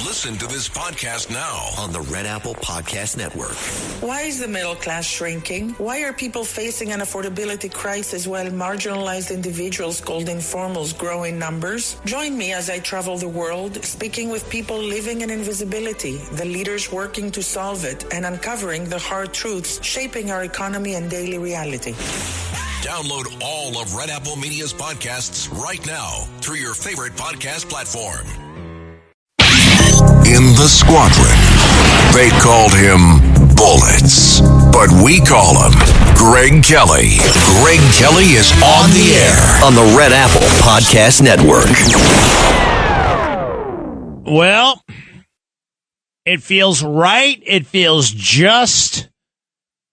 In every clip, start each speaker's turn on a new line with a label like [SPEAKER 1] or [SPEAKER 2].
[SPEAKER 1] Listen to this podcast now on the Red Apple Podcast Network.
[SPEAKER 2] Why is the middle class shrinking? Why are people facing an affordability crisis while marginalized individuals called informals grow in numbers? Join me as I travel the world, speaking with people living in invisibility, the leaders working to solve it, and uncovering the hard truths shaping our economy and daily reality.
[SPEAKER 1] Download all of Red Apple Media's podcasts right now through your favorite podcast platform. In the squadron, they called him Bullets, but we call him Greg Kelly. Greg Kelly is on the air on the Red Apple Podcast Network.
[SPEAKER 3] Well, it feels right. It feels just.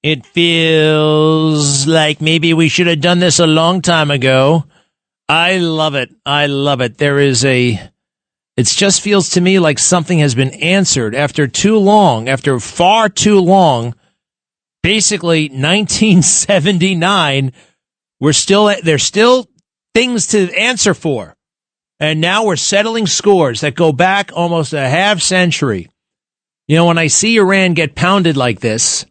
[SPEAKER 3] It feels like maybe we should have done this a long time ago. I love it. I love it. It just feels to me like something has been answered after far too long. Basically, 1979, there's still things to answer for. And now we're settling scores that go back almost a half century. You know, when I see Iran get pounded like this,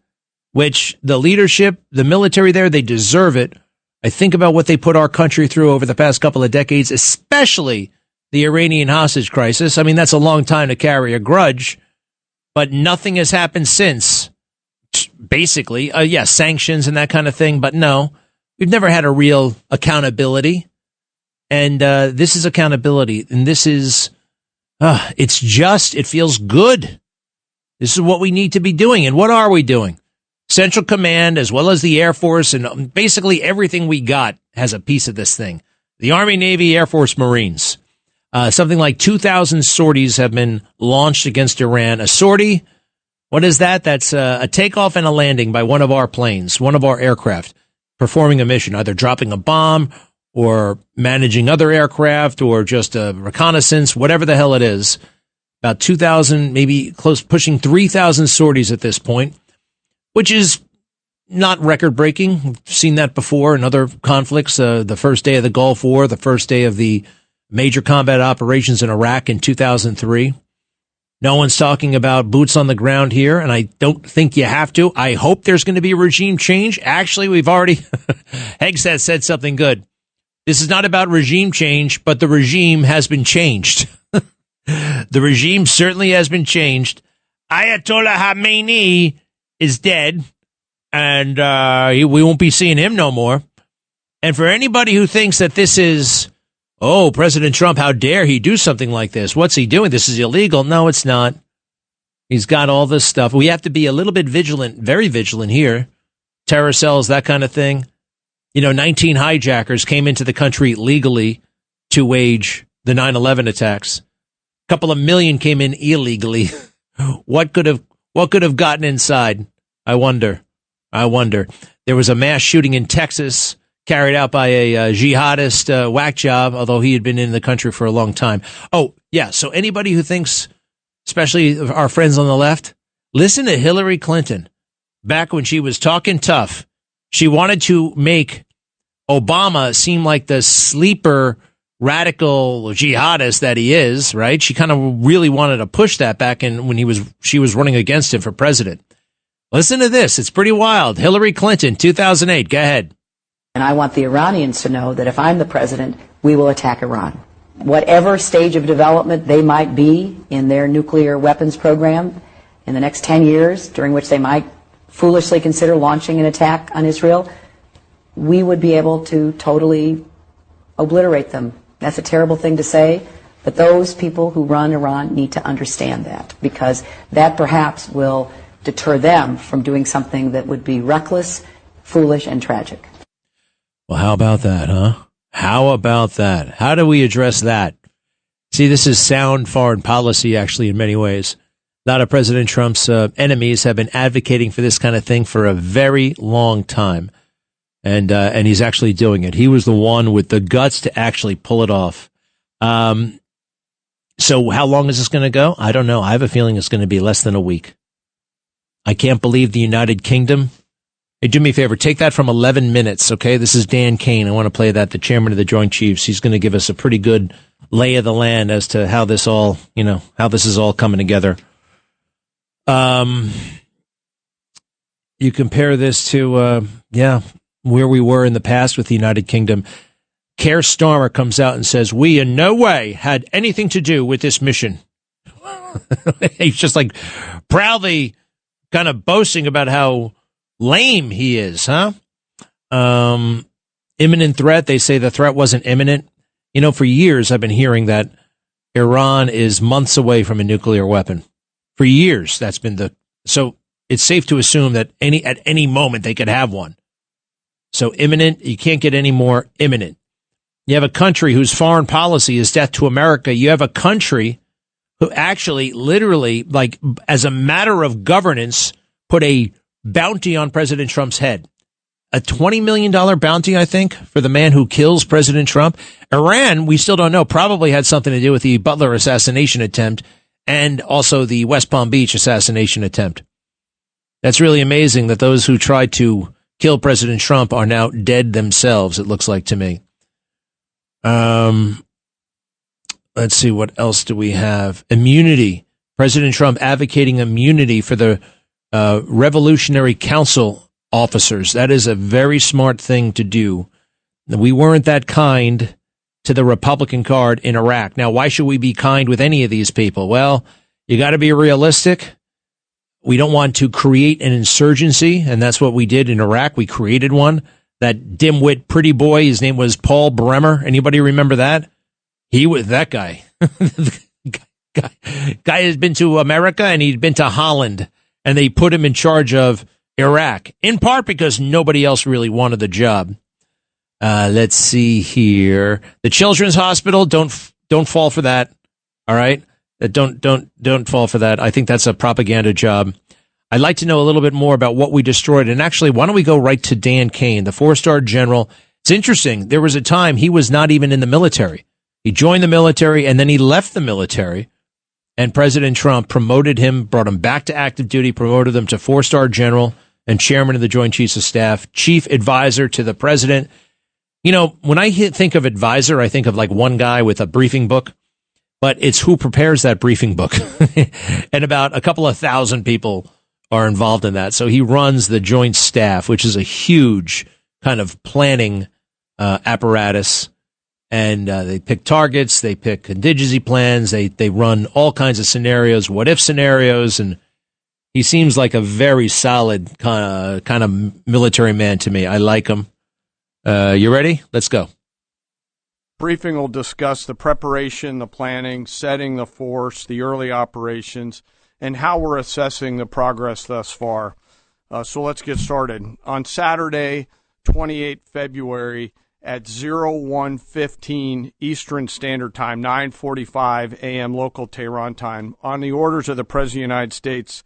[SPEAKER 3] which the leadership, the military there, they deserve it. I think about what they put our country through over the past couple of decades, especially the Iranian hostage crisis. I mean, that's a long time to carry a grudge, but nothing has happened since. Basically, sanctions and that kind of thing, but no, we've never had a real accountability. And this is accountability, and this is, it feels good. This is what we need to be doing, and what are we doing? Central Command, as well as the Air Force, and basically everything we got has a piece of this thing. The Army, Navy, Air Force, Marines. Something like 2,000 sorties have been launched against Iran. A sortie, what is that? That's a takeoff and a landing by one of our planes, one of our aircraft, performing a mission, either dropping a bomb or managing other aircraft or just a reconnaissance, whatever the hell it is. About 2,000, maybe pushing 3,000 sorties at this point, which is not record-breaking. We've seen that before in other conflicts. The first day of the Gulf War, the first day of the major combat operations in Iraq in 2003. No one's talking about boots on the ground here, and I don't think you have to. I hope there's going to be a regime change. Actually, we've already, Hegseth said something good. This is not about regime change, but the regime has been changed. The regime certainly has been changed. Ayatollah Khamenei is dead, and we won't be seeing him no more. And for anybody who thinks that this is, President Trump, how dare he do something like this? What's he doing? This is illegal. No, it's not. He's got all this stuff. We have to be a little bit vigilant, very vigilant here. Terror cells, that kind of thing. 19 hijackers came into the country legally to wage the 9/11 attacks. A couple of million came in illegally. What could have gotten inside? I wonder. There was a mass shooting in Texas carried out by a jihadist whack job, although he had been in the country for a long time. Oh, yeah. So anybody who thinks, especially our friends on the left, listen to Hillary Clinton. Back when she was talking tough, she wanted to make Obama seem like the sleeper radical jihadist that he is, right? She kind of really wanted to push that back in when she was running against him for president. Listen to this. It's pretty wild. Hillary Clinton, 2008. Go ahead.
[SPEAKER 4] And I want the Iranians to know that if I'm the president, we will attack Iran. Whatever stage of development they might be in their nuclear weapons program in the next 10 years, during which they might foolishly consider launching an attack on Israel, we would be able to totally obliterate them. That's a terrible thing to say, but those people who run Iran need to understand that, because that perhaps will deter them from doing something that would be reckless, foolish, and tragic.
[SPEAKER 3] Well, how about that, huh? How about that? How do we address that? See, this is sound foreign policy, actually, in many ways. A lot of President Trump's enemies have been advocating for this kind of thing for a very long time. And he's actually doing it. He was the one with the guts to actually pull it off. So how long is this going to go? I don't know. I have a feeling it's going to be less than a week. I can't believe the United Kingdom. Hey, do me a favor. Take that from 11 minutes, okay? This is Dan Kane. I want to play that, the chairman of the Joint Chiefs. He's going to give us a pretty good lay of the land as to how this all, how this is all coming together. You compare this to, where we were in the past with the United Kingdom. Keir Starmer comes out and says, we in no way had anything to do with this mission. He's just like proudly kind of boasting about how lame he is, huh? Imminent threat. They say the threat wasn't imminent. For years I've been hearing that Iran is months away from a nuclear weapon. For years, that's been so it's safe to assume that at any moment they could have one. So imminent, you can't get any more imminent. You have a country whose foreign policy is death to America. You have a country who actually literally, like as a matter of governance, put a bounty on President Trump's head. A $20 million bounty, I think, for the man who kills President Trump. Iran, we still don't know, probably had something to do with the Butler assassination attempt and also the West Palm Beach assassination attempt. That's really amazing that those who tried to kill President Trump are now dead themselves, it looks like to me. Let's see, what else do we have? Immunity. President Trump advocating immunity for the Revolutionary Council officers. That is a very smart thing to do. We weren't that kind to the Republican Guard in Iraq. Now, why should we be kind with any of these people? Well, you got to be realistic. We don't want to create an insurgency, and that's what we did in Iraq. We created one. That dimwit pretty boy, his name was Paul Bremer. Anybody remember that? He was that guy. Guy has been to America and he'd been to Holland, and they put him in charge of Iraq, in part because nobody else really wanted the job. Let's see here. The Children's Hospital, don't fall for that. All right? Don't fall for that. I think that's a propaganda job. I'd like to know a little bit more about what we destroyed. And actually, why don't we go right to Dan Kane, the 4-star general? It's interesting. There was a time he was not even in the military. He joined the military and then he left the military. And President Trump promoted him, brought him back to active duty, promoted him to 4-star general and chairman of the Joint Chiefs of Staff, chief advisor to the president. When I think of advisor, I think of like one guy with a briefing book, but it's who prepares that briefing book. And about a couple of thousand people are involved in that. So he runs the Joint Staff, which is a huge kind of planning apparatus. And they pick targets, they pick contingency plans, they run all kinds of scenarios, what if scenarios, and he seems like a very solid kind of military man to me. I like him. You ready? Let's go.
[SPEAKER 5] Briefing will discuss the preparation, the planning, setting the force, the early operations, and how we're assessing the progress thus far. So let's get started. On Saturday, 28 February, at 01:15 Eastern Standard Time, 9:45 a.m. local Tehran time, on the orders of the President of the United States,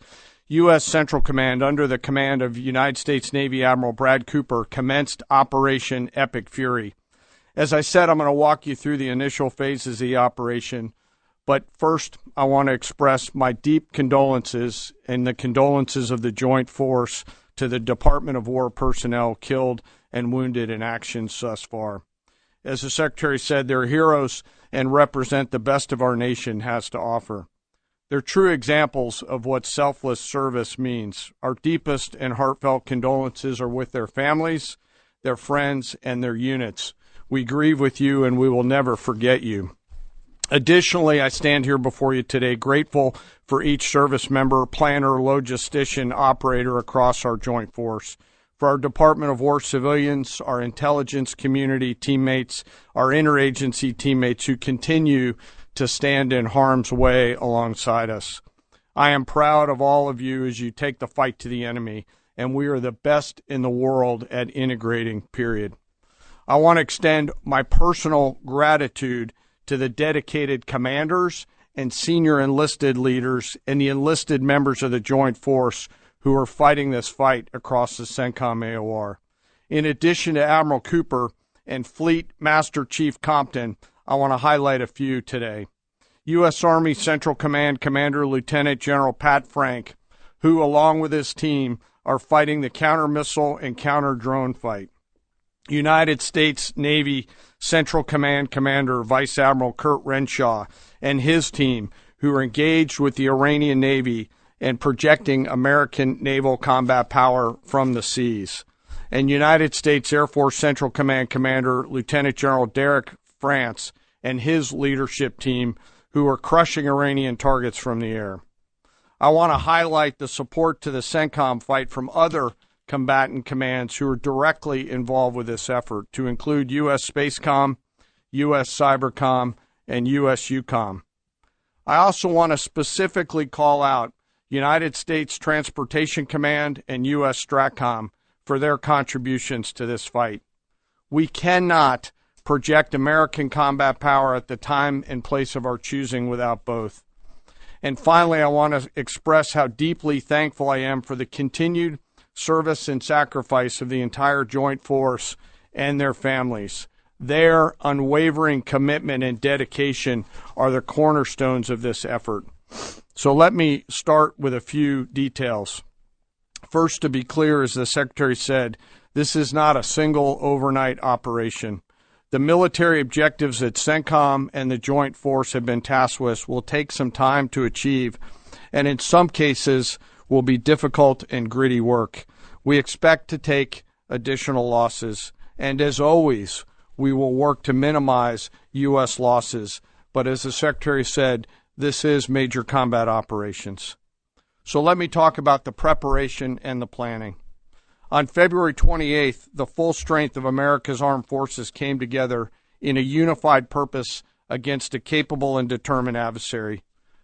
[SPEAKER 5] U.S. Central Command, under the command of United States Navy Admiral Brad Cooper, commenced Operation Epic Fury. As I said, I'm going to walk you through the initial phases of the operation, but first I want to express my deep condolences and the condolences of the Joint Force to the Department of War personnel killed and wounded in actions thus far. As the Secretary said, they're heroes and represent the best of our nation has to offer. They're true examples of what selfless service means. Our deepest and heartfelt condolences are with their families, their friends, and their units. We grieve with you, and we will never forget you. Additionally, I stand here before you today grateful for each service member, planner, logistician, operator across our joint force. For our Department of War civilians, our intelligence community teammates, our interagency teammates who continue to stand in harm's way alongside us. I am proud of all of you as you take the fight to the enemy, and we are the best in the world at integrating, period. I want to extend my personal gratitude to the dedicated commanders and senior enlisted leaders and the enlisted members of the Joint Force who are fighting this fight across the CENTCOM AOR. In addition to Admiral Cooper and Fleet Master Chief Compton, I want to highlight a few today. U.S. Army Central Command Commander Lieutenant General Pat Frank, who, along with his team, are fighting the counter-missile and counter-drone fight. United States Navy Central Command Commander Vice Admiral Kurt Renshaw and his team, who are engaged with the Iranian Navy and projecting American naval combat power from the seas. And United States Air Force Central Command Commander Lieutenant General Derek France and his leadership team, who are crushing Iranian targets from the air. I want to highlight the support to the CENTCOM fight from other combatant commands who are directly involved with this effort, to include U.S. Spacecom, U.S. Cybercom, and U.S. UCOM. I also want to specifically call out United States Transportation Command and U.S. STRATCOM for their contributions to this fight. We cannot project American combat power at the time and place of our choosing without both. And finally, I want to express how deeply thankful I am for the continued service and sacrifice of the entire Joint Force and their families. Their unwavering commitment and dedication are the cornerstones of this effort. So let me start with a few details. First, to be clear, as the Secretary said, this is not a single overnight operation. The military objectives that CENTCOM and the Joint Force have been tasked with will take some time to achieve, and in some cases will be difficult and gritty work. We expect to take additional losses, and as always, we will work to minimize U.S. losses. But as the Secretary said, this is major combat operations. So let me talk about the preparation and the planning. On February 28th, the full strength of America's armed forces came together in a unified purpose against a capable and determined adversary.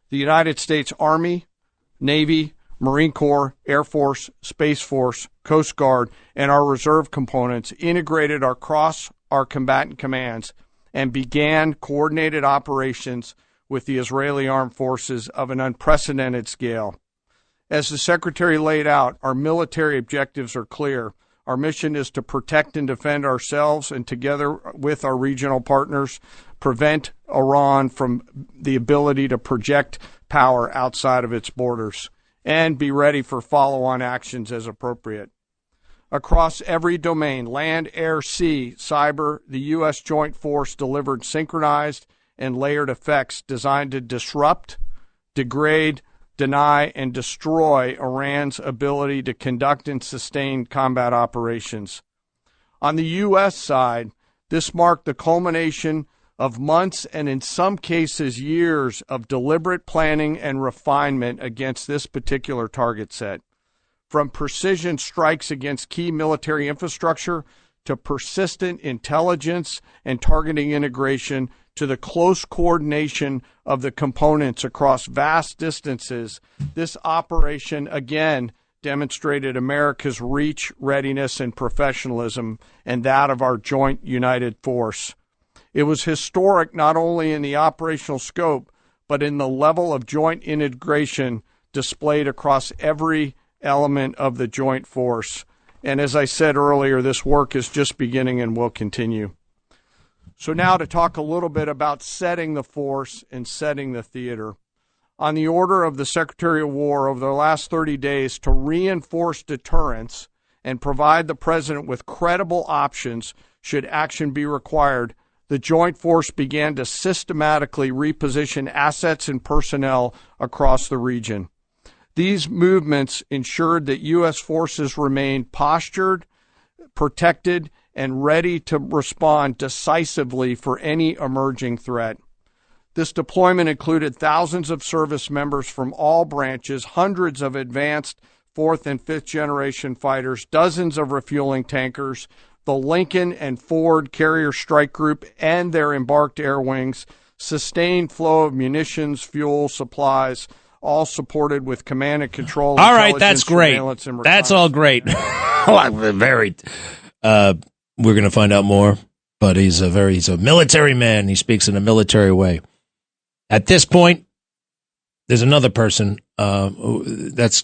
[SPEAKER 5] The United States Army, Navy, Marine Corps, Air Force, Space Force, Coast Guard, and our reserve components integrated across our combatant commands and began coordinated operations with the Israeli armed forces of an unprecedented scale. As the Secretary laid out, our military objectives are clear. Our mission is to protect and defend ourselves and, together with our regional partners, prevent Iran from the ability to project power outside of its borders, and be ready for follow-on actions as appropriate. Across every domain, land, air, sea, cyber, the U.S. Joint Force delivered synchronized and layered effects designed to disrupt, degrade, deny, and destroy Iran's ability to conduct and sustain combat operations. On the U.S. side, this marked the culmination of months and in some cases years of deliberate planning and refinement against this particular target set. From precision strikes against key military infrastructure to persistent intelligence and targeting integration to the close coordination of the components across vast distances, this operation again demonstrated America's reach, readiness, and professionalism, and that of our joint united force. It was historic not only in the operational scope, but in the level of joint integration displayed across every element of the joint force. And as I said earlier, this work is just beginning and will continue. So now to talk a little bit about setting the force and setting the theater. On the order of the Secretary of War over the last 30 days to reinforce deterrence and provide the President with credible options should action be required, the Joint Force began to systematically reposition assets and personnel across the region. These movements ensured that U.S. forces remained postured, protected, and ready to respond decisively for any emerging threat. This deployment included thousands of service members from all branches, hundreds of advanced 4th and 5th generation fighters, dozens of refueling tankers, the Lincoln and Ford Carrier Strike Group and their embarked air wings, sustained flow of munitions, fuel, supplies, all supported with command and control.
[SPEAKER 3] All right, that's great. That's all great. We're going to find out more, but he's a military man. He speaks in a military way. At this point, there's another person. That's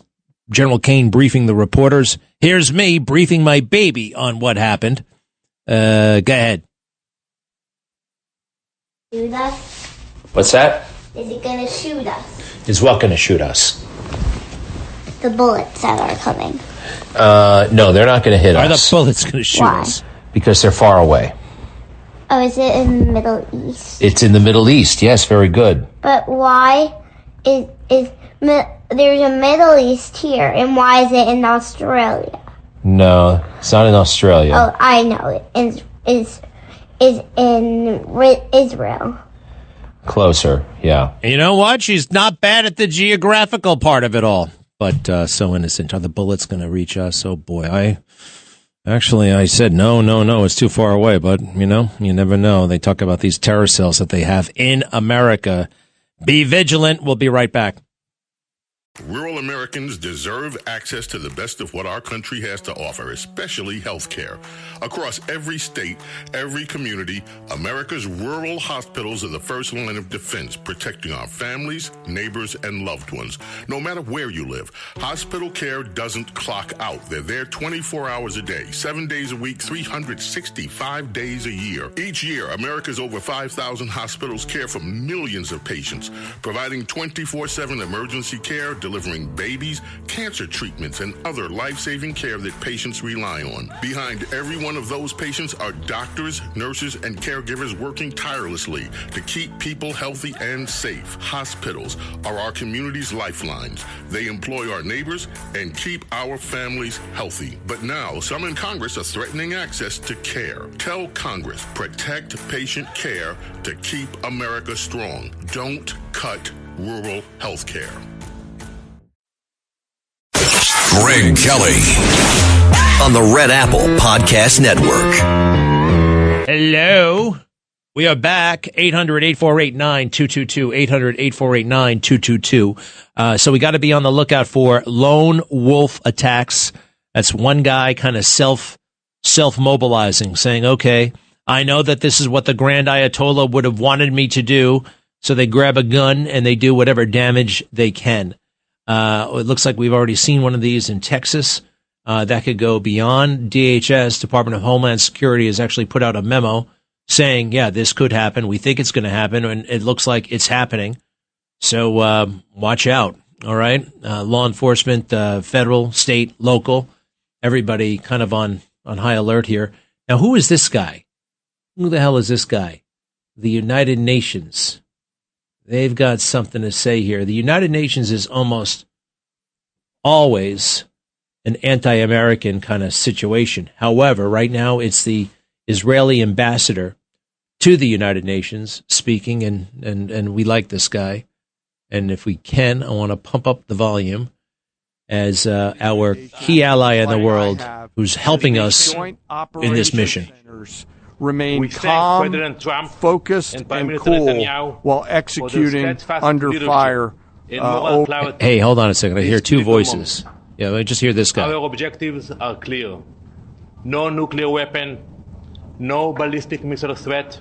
[SPEAKER 3] General Kane briefing the reporters. Here's me briefing my baby on what happened. Go ahead.
[SPEAKER 6] Shoot us?
[SPEAKER 7] What's that?
[SPEAKER 6] Is he going to shoot us?
[SPEAKER 7] Is what going to shoot us?
[SPEAKER 6] The bullets that are coming.
[SPEAKER 7] No, they're not going to hit us.
[SPEAKER 3] Are the bullets going to shoot us?
[SPEAKER 7] Because they're far away.
[SPEAKER 6] Oh, is it in the Middle East?
[SPEAKER 7] It's in the Middle East. Yes, very good.
[SPEAKER 6] But why there's a Middle East here, and why is it in Australia?
[SPEAKER 7] No, it's not in Australia.
[SPEAKER 6] Oh, I know it is in Israel.
[SPEAKER 7] Closer, yeah.
[SPEAKER 3] You know what? She's not bad at the geographical part of it all, but so innocent. Are the bullets going to reach us? Oh boy, I said no, it's too far away. But you never know. They talk about these terror cells that they have in America. Be vigilant. We'll be right back.
[SPEAKER 8] Rural Americans deserve access to the best of what our country has to offer, especially health care. Across every state, every community, America's rural hospitals are the first line of defense, protecting our families, neighbors, and loved ones. No matter where you live, hospital care doesn't clock out. They're there 24 hours a day, 7 days a week, 365 days a year. Each year, America's over 5,000 hospitals care for millions of patients, providing 24/7 emergency care, delivering babies, cancer treatments, and other life-saving care that patients rely on. Behind every one of those patients are doctors, nurses, and caregivers working tirelessly to keep people healthy and safe. Hospitals are our community's lifelines. They employ our neighbors and keep our families healthy. But now, some in Congress are threatening access to care. Tell Congress, protect patient care to keep America strong. Don't cut rural health care.
[SPEAKER 1] Greg Kelly on the Red Apple Podcast Network.
[SPEAKER 3] Hello. We are back. 800-8489-222. 800-8489-222. So we got to be on the lookout for lone wolf attacks. That's one guy kind of self-mobilizing, saying, okay, I know that this is what the Grand Ayatollah would have wanted me to do. So they grab a gun and they do whatever damage they can. It looks like we've already seen one of these in Texas. That could go beyond. DHS, Department of Homeland Security, has actually put out a memo saying, yeah, this could happen. We think it's going to happen, and it looks like it's happening. So watch out, all right? Law enforcement, federal, state, local, everybody kind of on high alert here. Now, who is this guy? Who the hell is this guy? The United Nations. They've got something to say here. The United Nations is almost always an anti-American kind of situation. However, right now it's the Israeli ambassador to the United Nations speaking, and we like this guy. And if we can, I want to pump up the volume as our key ally in the world who's helping us in this mission.
[SPEAKER 5] Remain calm, focused, and cool while executing under fire.
[SPEAKER 3] Hey, hold on a second. I hear two voices. Yeah, let me just hear this guy.
[SPEAKER 9] Our objectives are clear. No nuclear weapon, no ballistic missile threat,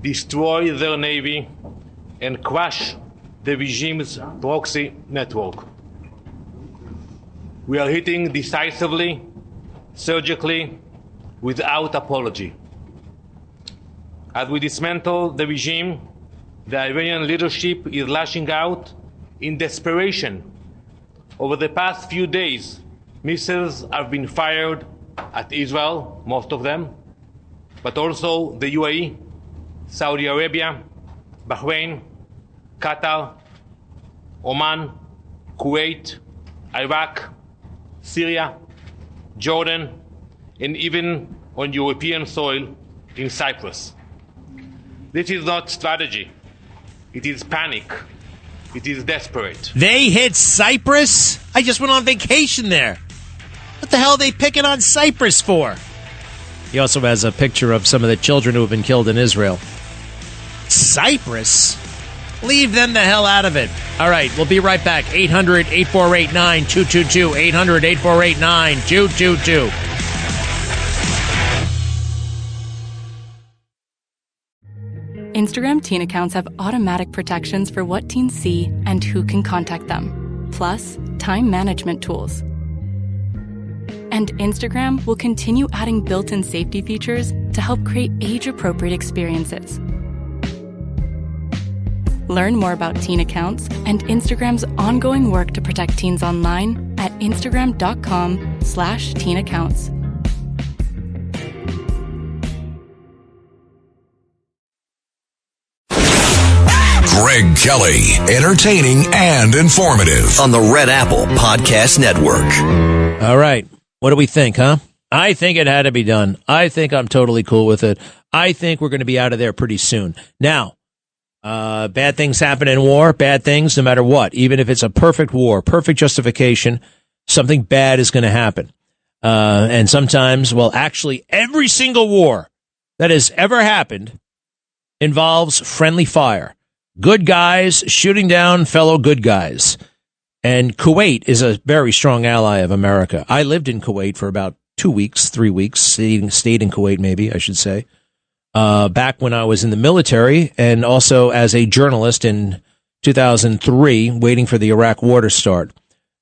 [SPEAKER 9] destroy their navy, and crush the regime's proxy network. We are hitting decisively, surgically, without apology. As we dismantle the regime, the Iranian leadership is lashing out in desperation. Over the past few days, missiles have been fired at Israel, most of them, but also the UAE, Saudi Arabia, Bahrain, Qatar, Oman, Kuwait, Iraq, Syria, Jordan, and even on European soil in Cyprus. This is not strategy. It is panic. It is desperate.
[SPEAKER 3] They hit Cyprus? I just went on vacation there. What the hell are they picking on Cyprus for? He also has a picture of some of the children who have been killed in Israel. Cyprus? Leave them the hell out of it. All right, we'll be right back. 800-8489-222. 800-8489-222.
[SPEAKER 10] Instagram teen accounts have automatic protections for what teens see and who can contact them, plus time management tools. And Instagram will continue adding built-in safety features to help create age-appropriate experiences. Learn more about teen accounts and Instagram's ongoing work to protect teens online at instagram.com/teenaccounts.
[SPEAKER 1] Greg Kelly, entertaining and informative on the Red Apple Podcast Network.
[SPEAKER 3] All right. What do we think, huh? I think it had to be done. I think I'm totally cool with it. I think we're going to be out of there pretty soon. Now, bad things happen in war, bad things no matter what. Even if it's a perfect war, perfect justification, something bad is going to happen. And sometimes, well, actually, every single war that has ever happened involves friendly fire. Good guys shooting down fellow good guys. And Kuwait is a very strong ally of America. I lived in Kuwait for about 2 weeks, 3 weeks, stayed in Kuwait, maybe I should say, back when I was in the military and also as a journalist in 2003, waiting for the Iraq war to start.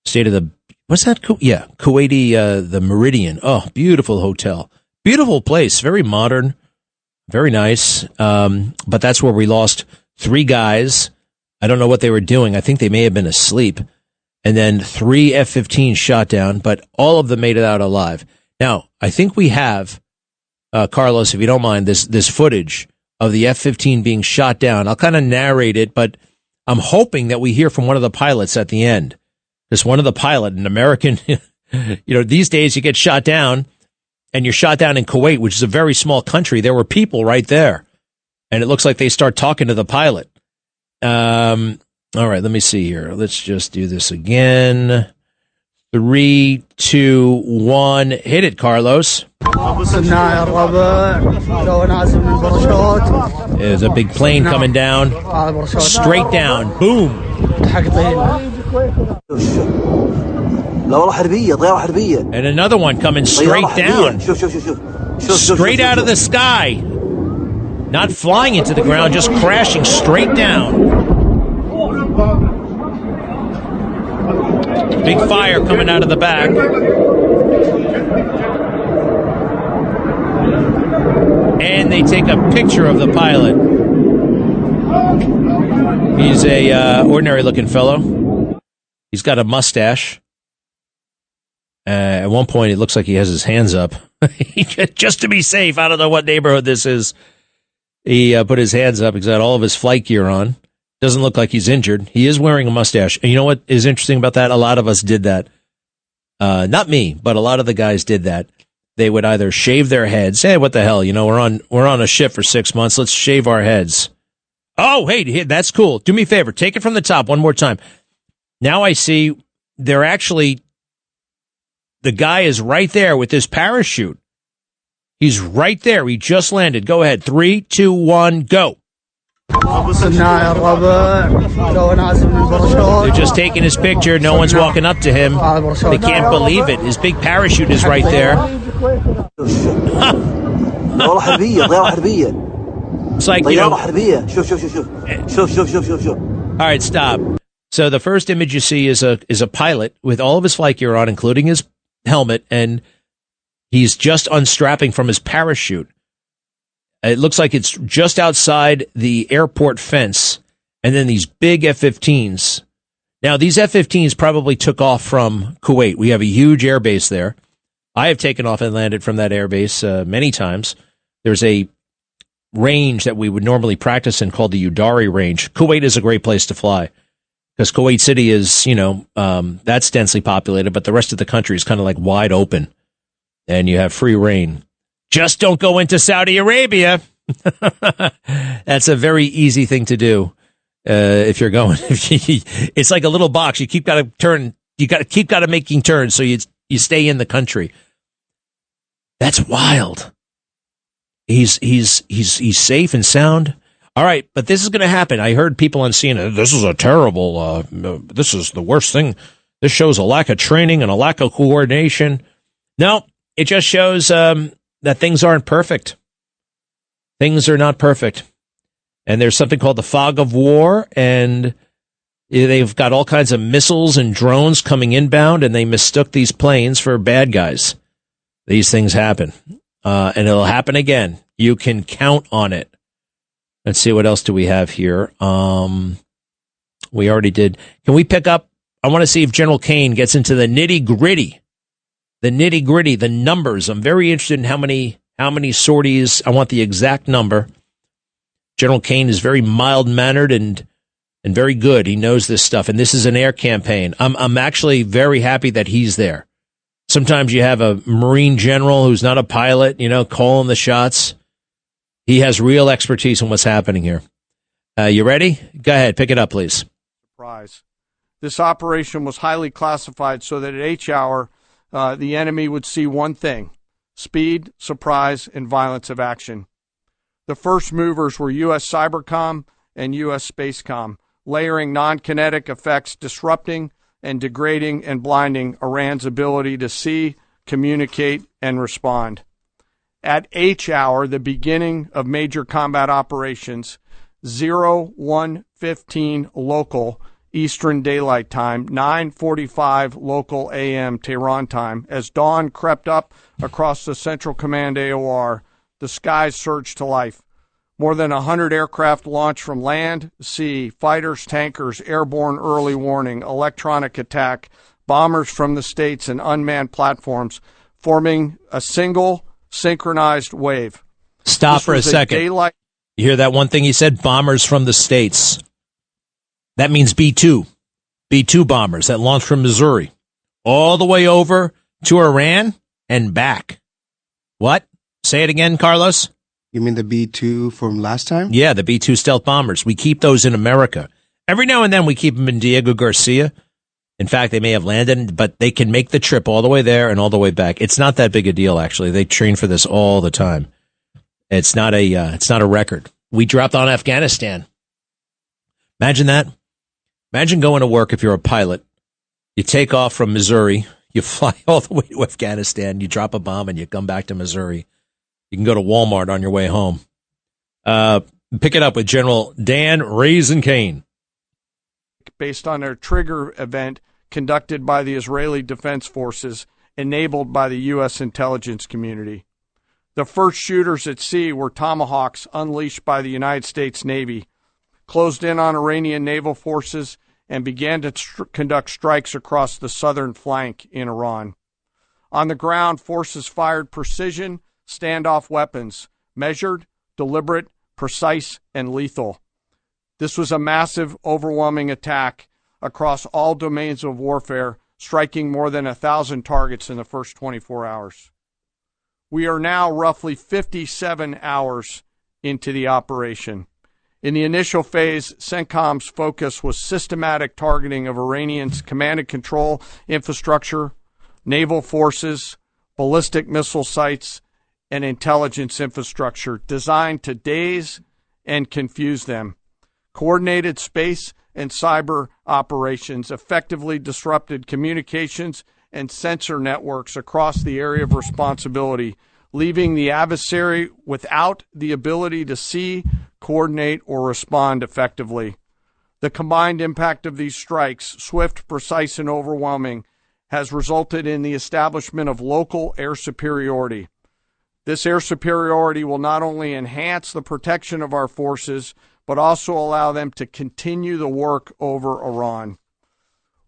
[SPEAKER 3] Stayed at the, what's that? Yeah, Kuwaiti, the Meridian. Oh, beautiful hotel. Beautiful place, very modern, very nice. But that's where we lost 3 guys. I don't know what they were doing. I think they may have been asleep. And then 3 F-15s shot down, but all of them made it out alive. Now, I think we have, Carlos, if you don't mind, this footage of the F-15 being shot down. I'll kind of narrate it, but I'm hoping that we hear from one of the pilots at the end. Because one of the pilot, an American, these days you get shot down, and you're shot down in Kuwait, which is a very small country. There were people right there. And it looks like they start talking to the pilot. All right, let me see here. Let's just do this again. 3, 2, 1. Hit it, Carlos. There's a big plane coming down. Straight down. Boom. And another one coming straight down. Straight out of the sky. Not flying into the ground, just crashing straight down. Big fire coming out of the back. And they take a picture of the pilot. He's a ordinary-looking fellow. He's got a mustache. At one point, it looks like he has his hands up. Just to be safe, I don't know what neighborhood this is. He put his hands up. He's got all of his flight gear on. Doesn't look like he's injured. He is wearing a mustache. And you know what is interesting about that? A lot of us did that. Not me, but a lot of the guys did that. They would either shave their heads. Hey, what the hell? We're on a ship for 6 months. Let's shave our heads. Oh, hey, that's cool. Do me a favor. Take it from the top one more time. Now I see they're actually, the guy is right there with his parachute. He's right there. He just landed. Go ahead. 3, 2, 1, go. They're just taking his picture. No one's walking up to him. They can't believe it. His big parachute is right there. It's like, all right, stop. So the first image you see is a pilot with all of his flight gear on, including his helmet, and he's just unstrapping from his parachute. It looks like it's just outside the airport fence, and then these big F-15s. Now, these F-15s probably took off from Kuwait. We have a huge air base there. I have taken off and landed from that air base many times. There's a range that we would normally practice in called the Udari Range. Kuwait is a great place to fly because Kuwait City is, that's densely populated, but the rest of the country is kind of like wide open, and you have free reign. Just don't go into Saudi Arabia. That's a very easy thing to do if you're going. It's like a little box. You keep got to turn. You got to keep making turns so you stay in the country. That's wild. He's safe and sound. All right, but this is going to happen. I heard people on CNN. This is a terrible. This is the worst thing. This shows a lack of training and a lack of coordination. No, it just shows that things aren't perfect. Things are not perfect. And there's something called the fog of war, and they've got all kinds of missiles and drones coming inbound, and they mistook these planes for bad guys. These things happen. And it'll happen again. You can count on it. Let's see, what else do we have here? We already did. Can we pick up? I want to see if General Kane gets into the nitty-gritty. The nitty-gritty, the numbers. I'm very interested in how many sorties. I want the exact number. General Kane is very mild-mannered and and very good. He knows this stuff, and this is an air campaign. I'm actually very happy that he's there. Sometimes you have a Marine general who's not a pilot, calling the shots. He has real expertise in what's happening here. You ready? Go ahead. Pick it up, please.
[SPEAKER 5] Surprise. This operation was highly classified so that at H hour, the enemy would see one thing: speed, surprise, and violence of action. The first movers were U.S. Cybercom and U.S. Spacecom, layering non-kinetic effects, disrupting and degrading and blinding Iran's ability to see, communicate, and respond. At H hour, the beginning of major combat operations, 01:15 local Eastern Daylight Time, 9:45 local AM Tehran time, as dawn crept up across the Central Command AOR, the skies surged to life. More than 100 aircraft launched from land, sea, fighters, tankers, airborne early warning, electronic attack, bombers from the States, and unmanned platforms, forming a single synchronized wave.
[SPEAKER 3] Stop for a second. You hear that one thing he said? Bombers from the States. That means B-2. B-2 bombers that launched from Missouri all the way over to Iran and back. What? Say it again, Carlos.
[SPEAKER 11] You mean the B-2 from last time?
[SPEAKER 3] Yeah, the B-2 stealth bombers. We keep those in America. Every now and then we keep them in Diego Garcia. In fact, they may have landed, but they can make the trip all the way there and all the way back. It's not that big a deal, actually. They train for this all the time. It's not a record. We dropped on Afghanistan. Imagine that. Imagine going to work if you're a pilot. You take off from Missouri. You fly all the way to Afghanistan. You drop a bomb and you come back to Missouri. You can go to Walmart on your way home. Pick it up with General Dan Raisin Kane.
[SPEAKER 5] Based on their trigger event conducted by the Israeli Defense Forces, enabled by the U.S. intelligence community. The first shooters at sea were Tomahawks unleashed by the United States Navy, closed in on Iranian naval forces, and began to conduct strikes across the southern flank in Iran. On the ground, forces fired precision standoff weapons, measured, deliberate, precise, and lethal. This was a massive, overwhelming attack across all domains of warfare, striking more than 1,000 targets in the first 24 hours. We are now roughly 57 hours into the operation. In the initial phase, CENTCOM's focus was systematic targeting of Iranians' command and control infrastructure, naval forces, ballistic missile sites, and intelligence infrastructure designed to daze and confuse them. Coordinated space and cyber operations effectively disrupted communications and sensor networks across the area of responsibility, leaving the adversary without the ability to see, coordinate, or respond effectively. The combined impact of these strikes, swift, precise, and overwhelming, has resulted in the establishment of local air superiority. This air superiority will not only enhance the protection of our forces, but also allow them to continue the work over Iran.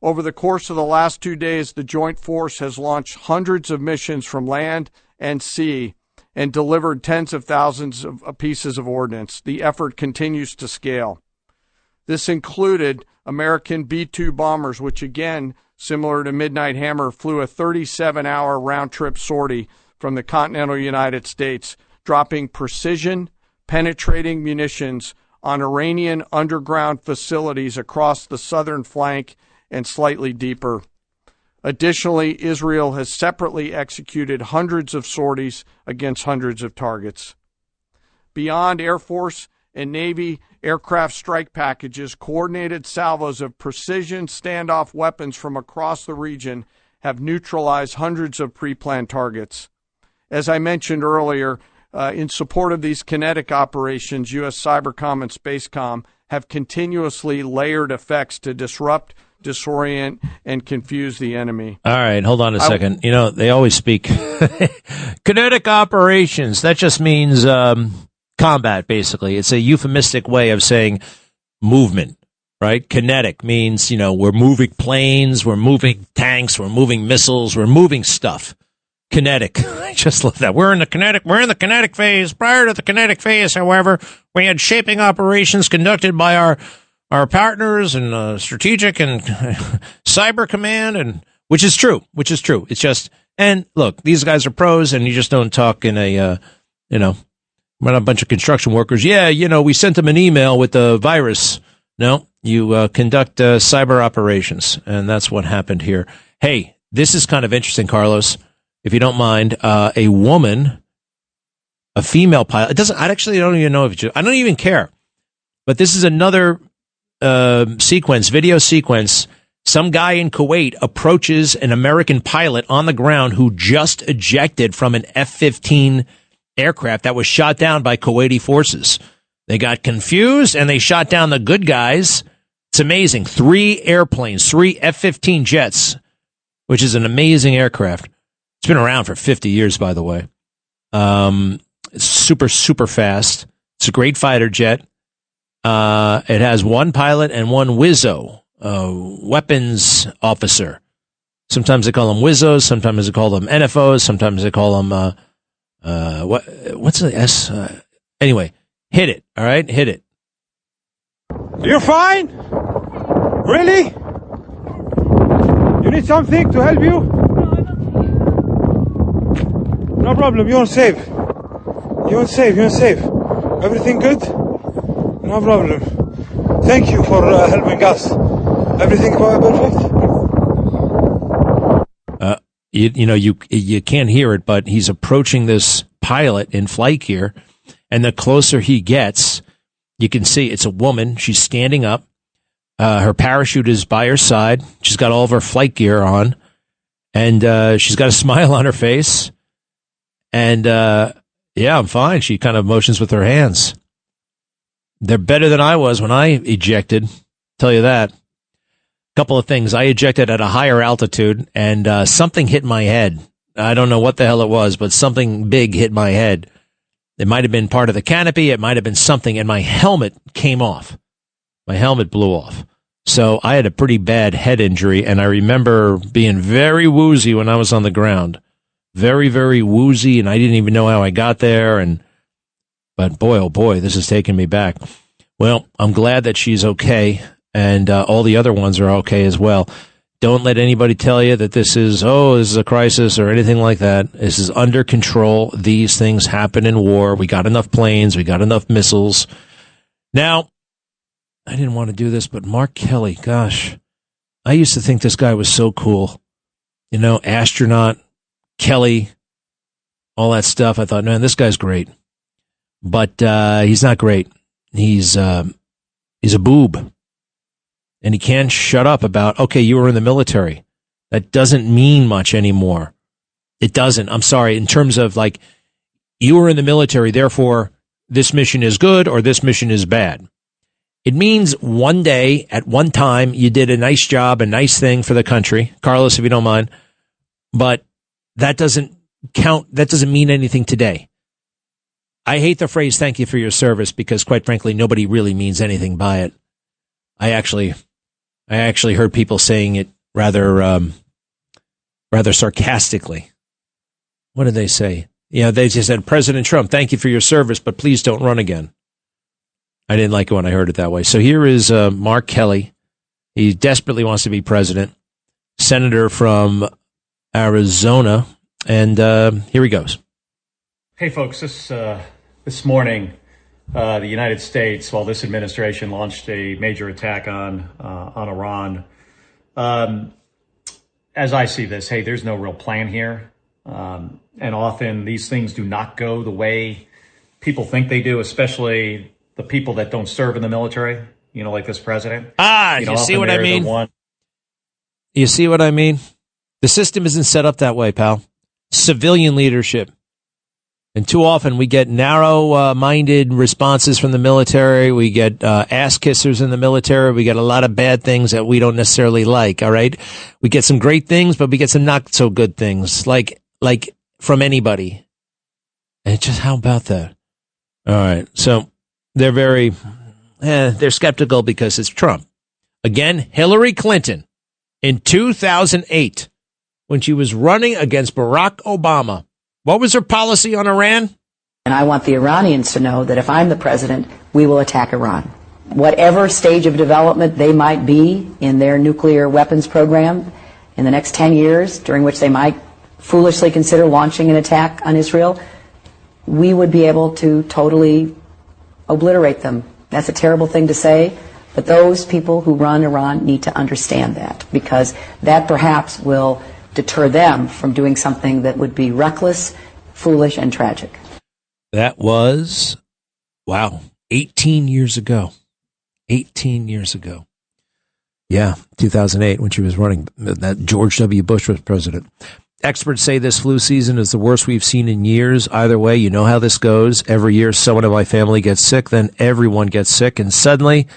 [SPEAKER 5] Over the course of the last 2 days, the Joint Force has launched hundreds of missions from land and sea and delivered tens of thousands of pieces of ordnance. The effort continues to scale. This included American B-2 bombers, which again, similar to Midnight Hammer, flew a 37-hour round-trip sortie from the continental United States, dropping precision, penetrating munitions on Iranian underground facilities across the southern flank and slightly deeper. Additionally, Israel has separately executed hundreds of sorties against hundreds of targets. Beyond Air Force and Navy aircraft strike packages, coordinated salvos of precision standoff weapons from across the region have neutralized hundreds of pre-planned targets. As I mentioned earlier, in support of these kinetic operations, U.S. Cybercom and Spacecom have continuously layered effects to disrupt, disorient, and confuse the enemy.
[SPEAKER 3] All right, hold on a second. They always speak kinetic operations. That just means combat, basically. It's a euphemistic way of saying movement, right? Kinetic means, we're moving planes, we're moving tanks, we're moving missiles, we're moving stuff. Kinetic. I just love that. We're in the kinetic phase. Prior to the kinetic phase, however, we had shaping operations conducted by our our partners in strategic and cyber command, and which is true. It's just, and look, these guys are pros, and you just don't talk in a, we're not a bunch of construction workers. Yeah, we sent them an email with the virus. No, you conduct cyber operations, and that's what happened here. Hey, this is kind of interesting, Carlos, if you don't mind. A woman, a female pilot. It doesn't. I don't even know if I don't even care. But this is another video sequence. Some guy in Kuwait approaches an American pilot on the ground who just ejected from an F-15 aircraft that was shot down by Kuwaiti forces. They got confused and they shot down the good guys. It's amazing. 3 airplanes, 3 F-15 jets, which is an amazing aircraft. It's been around for 50 years, by the way. It's super, super fast. It's a great fighter jet. It has 1 pilot and 1 WIZO, weapons officer. Sometimes they call them WIZOs. Sometimes they call them NFOs. Sometimes they call them, what's the S? Anyway, hit it. All right. Hit it.
[SPEAKER 12] You're fine? Really? You need something to help you? No problem. You're safe. You're safe. Everything good? No problem. Thank you for helping us. Everything perfect?
[SPEAKER 3] You can't hear it, but he's approaching this pilot in flight gear, and the closer he gets, you can see it's a woman. She's standing up. Her parachute is by her side. She's got all of her flight gear on, and she's got a smile on her face. And yeah, I'm fine. She kind of motions with her hands. They're better than I was when I ejected. Tell you that. Couple of things. I ejected at a higher altitude, and something hit my head. I don't know what the hell it was, but something big hit my head. It might have been part of the canopy. It might have been something, and my helmet came off. My helmet blew off. So I had a pretty bad head injury, and I remember being very woozy when I was on the ground. Very, very woozy, and I didn't even know how I got there. But boy, oh boy, this is taking me back. Well, I'm glad that she's okay, and all the other ones are okay as well. Don't let anybody tell you that this is a crisis or anything like that. This is under control. These things happen in war. We got enough planes. We got enough missiles. Now, I didn't want to do this, but Mark Kelly, gosh, I used to think this guy was so cool. Astronaut, Kelly, all that stuff. I thought, man, this guy's great. But he's not great. He's a boob. And he can't shut up about, okay, you were in the military. That doesn't mean much anymore. It doesn't. I'm sorry. In terms of like, you were in the military, therefore this mission is good or this mission is bad. It means one day, at one time, you did a nice job, a nice thing for the country. Carlos, if you don't mind. But that doesn't count. That doesn't mean anything today. I hate the phrase, thank you for your service, because quite frankly, nobody really means anything by it. I actually heard people saying it rather sarcastically. What did they say? They just said, President Trump, thank you for your service, but please don't run again. I didn't like it when I heard it that way. So here is Mark Kelly. He desperately wants to be president, senator from Arizona, and here he goes.
[SPEAKER 13] Hey, folks, this morning, the United States, while this administration launched a major attack on Iran, as I see this, hey, there's no real plan here. And often these things do not go the way people think they do, especially the people that don't serve in the military, like this president.
[SPEAKER 3] You see what I mean? You see what I mean? The system isn't set up that way, pal. Civilian leadership. And too often we get narrow-minded responses from the military. We get ass-kissers in the military. We get a lot of bad things that we don't necessarily like, all right? We get some great things, but we get some not-so-good things, like from anybody. And just how about that? All right, so they're they're skeptical because it's Trump. Again, Hillary Clinton in 2008, when she was running against Barack Obama. What was her policy on Iran?
[SPEAKER 4] And I want the Iranians to know that if I'm the president, we will attack Iran. whatever stage of development they might be in their nuclear weapons program in the next 10 years, during which they might foolishly consider launching an attack on Israel, we would be able to totally obliterate them. That's a terrible thing to say, but those people who run Iran need to understand that, because that perhaps will deter them from doing something that would be reckless, foolish, and tragic.
[SPEAKER 3] That was, 18 years ago. 18 years ago. Yeah, 2008, when she was running, that George W. Bush was president. Experts say this flu season is the worst we've seen in years. Either way, you know how this goes. Every year, someone in my family gets sick, then everyone gets sick, and suddenly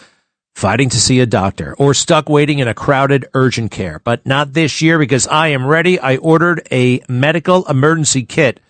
[SPEAKER 3] fighting to see a doctor or stuck waiting in a crowded urgent care. But not this year, because I am ready. I ordered a medical emergency kit,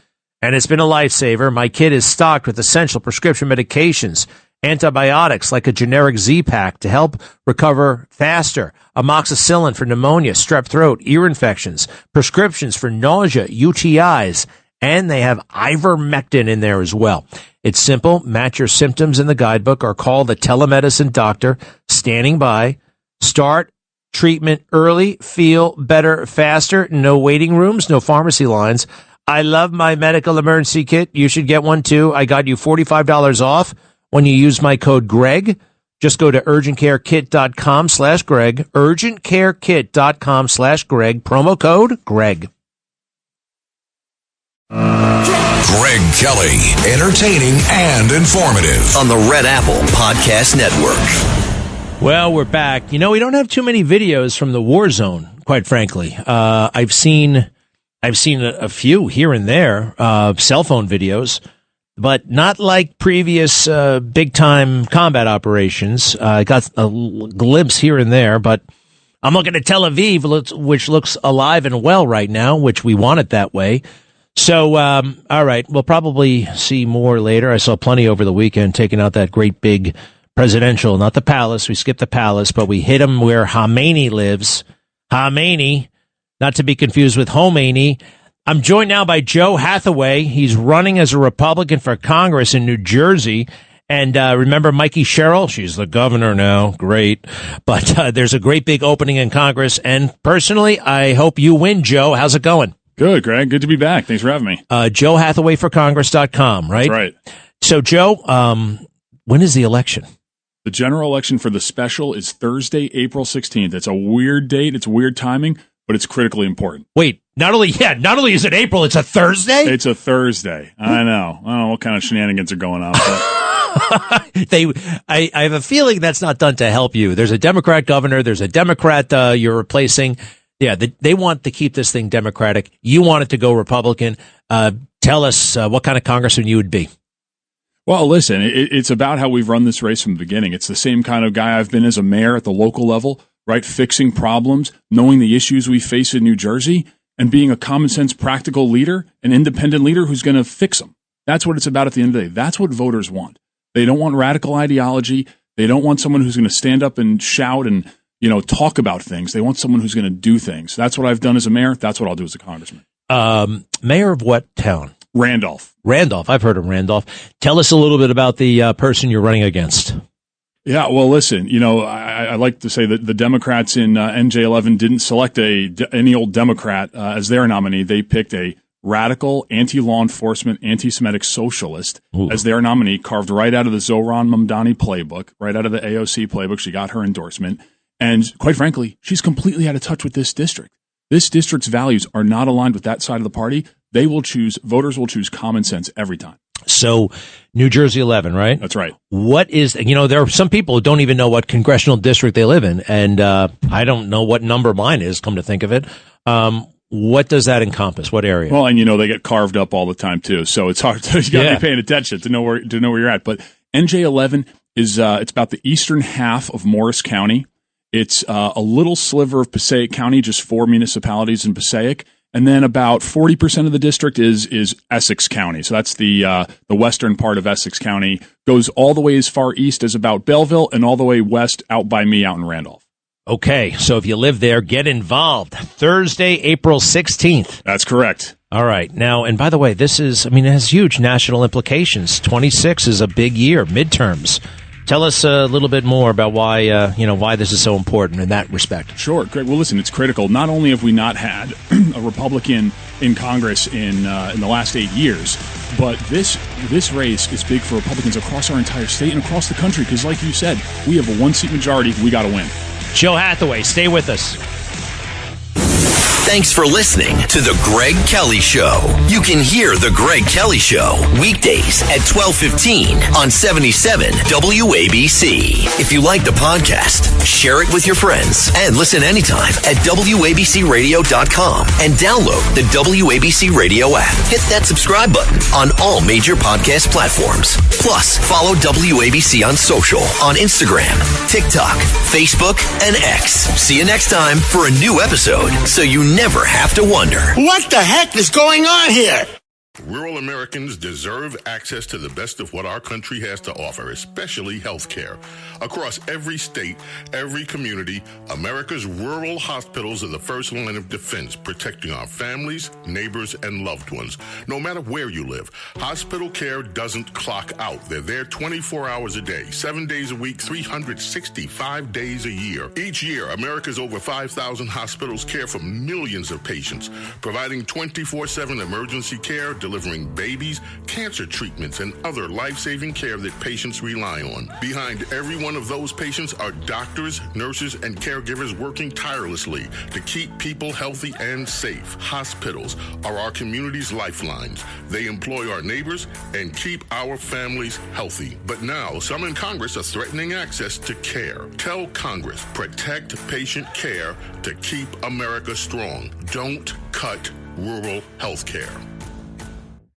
[SPEAKER 3] and it's been a lifesaver. My kit is stocked with essential prescription medications, antibiotics like a generic Z-Pak to help recover faster, amoxicillin for pneumonia, strep throat, ear infections, prescriptions for nausea, UTIs, and they have ivermectin in there as well. It's simple. Match your symptoms in the guidebook or call the telemedicine doctor standing by. Start treatment early. Feel better faster. No waiting rooms, no pharmacy lines. I love my medical emergency kit. You should get one too. I got you $45 off when you use my code Greg. Just go to urgentcarekit.com/Greg, urgentcarekit.com/Greg, promo code Greg.
[SPEAKER 1] Greg Kelly, entertaining and informative on the Red Apple Podcast Network.
[SPEAKER 3] Well, we're back. You know, we don't have too many videos from the war zone, quite frankly. I've seen a few here and there, cell phone videos, but not like previous big-time combat operations. I got a glimpse here and there, but I'm looking at Tel Aviv, which looks alive and well right now, which we want it that way. So, all right, we'll probably see more later. I saw plenty over the weekend taking out that great big presidential, not the palace. We skipped the palace, but we hit him where Khamenei lives. Khamenei, not to be confused with Khomeini. I'm joined now by Joe Hathaway. He's running as a Republican for Congress in New Jersey. And remember Mikey Sherrill? She's the governor now. Great. But there's a great big opening in Congress. And personally, I hope you win, Joe. How's it going?
[SPEAKER 14] Good, Greg. Good to be back. Thanks for having me.
[SPEAKER 3] JoeHathawayForCongress.com, right?
[SPEAKER 14] That's right.
[SPEAKER 3] So, Joe, when is the election?
[SPEAKER 14] The general election for the special is Thursday, April 16th. It's a weird date. It's weird timing, but it's critically important.
[SPEAKER 3] Wait, not only is it April, it's a Thursday?
[SPEAKER 14] It's a Thursday. I know. I don't know what kind of shenanigans are going on.
[SPEAKER 3] I have a feeling that's not done to help you. There's a Democrat governor. There's a Democrat you're replacing. Yeah, they want to keep this thing Democratic. You want it to go Republican. Tell us what kind of congressman you would be.
[SPEAKER 14] Well, listen, it's about how we've run this race from the beginning. It's the same kind of guy I've been as a mayor at the local level, right? Fixing problems, knowing the issues we face in New Jersey, and being a common sense, practical leader, an independent leader who's going to fix them. That's what it's about at the end of the day. That's what voters want. They don't want radical ideology. They don't want someone who's going to stand up and shout and talk about things. They want someone who's going to do things. That's what I've done as a mayor. That's what I'll do as a congressman.
[SPEAKER 3] Mayor of what town?
[SPEAKER 14] Randolph.
[SPEAKER 3] I've heard of Randolph. Tell us a little bit about the person you're running against.
[SPEAKER 14] Yeah, well, listen, I like to say that the Democrats in NJ11 didn't select any old Democrat as their nominee. They picked a radical, anti-law enforcement, anti-Semitic socialist as their nominee, carved right out of the Zohran Mamdani playbook, right out of the AOC playbook. She got her endorsement. And quite frankly, she's completely out of touch with this district. This district's values are not aligned with that side of the party. Voters will choose common sense every time.
[SPEAKER 3] So, New Jersey 11, right?
[SPEAKER 14] That's right.
[SPEAKER 3] What is, there are some people who don't even know what congressional district they live in, and I don't know what number mine is, come to think of it. What does that encompass? What area?
[SPEAKER 14] Well, and they get carved up all the time too, so it's hard. You got to be paying attention to know where you're at. But NJ11 is it's about the eastern half of Morris County. It's a little sliver of Passaic County, just 4 municipalities in Passaic. And then about 40% of the district is Essex County. So that's the western part of Essex County. Goes all the way as far east as about Belleville and all the way west out by me out in Randolph.
[SPEAKER 3] Okay, so if you live there, get involved. Thursday, April 16th.
[SPEAKER 14] That's correct.
[SPEAKER 3] All right. Now, and by the way, it has huge national implications. 26 is a big year, midterms. Tell us a little bit more about why why this is so important in that respect.
[SPEAKER 14] Sure, Greg. Well, listen, it's critical. Not only have we not had a Republican in Congress in the last 8 years, but this race is big for Republicans across our entire state and across the country because, like you said, we have a 1-seat majority. We got to win.
[SPEAKER 3] Joe Hathaway, stay with us.
[SPEAKER 1] Thanks for listening to The Greg Kelly Show. You can hear The Greg Kelly Show weekdays at 12:15 on 77 WABC. If you like the podcast, share it with your friends and listen anytime at WABCRadio.com and download the WABC Radio app. Hit that subscribe button on all major podcast platforms. Plus, follow WABC on social on Instagram, TikTok, Facebook, and X. See you next time for a new episode so you never have to wonder.
[SPEAKER 15] What the heck is going on here?
[SPEAKER 8] Rural Americans deserve access to the best of what our country has to offer, especially health care. Across every state, every community, America's rural hospitals are the first line of defense, protecting our families, neighbors, and loved ones. No matter where you live, hospital care doesn't clock out. They're there 24 hours a day, 7 days a week, 365 days a year. Each year, America's over 5,000 hospitals care for millions of patients, providing 24/7 emergency care, delivering babies, cancer treatments, and other life-saving care that patients rely on. Behind every one of those patients are doctors, nurses, and caregivers working tirelessly to keep people healthy and safe. Hospitals are our community's lifelines. They employ our neighbors and keep our families healthy. But now, some in Congress are threatening access to care. Tell Congress, protect patient care to keep America strong. Don't cut rural health care.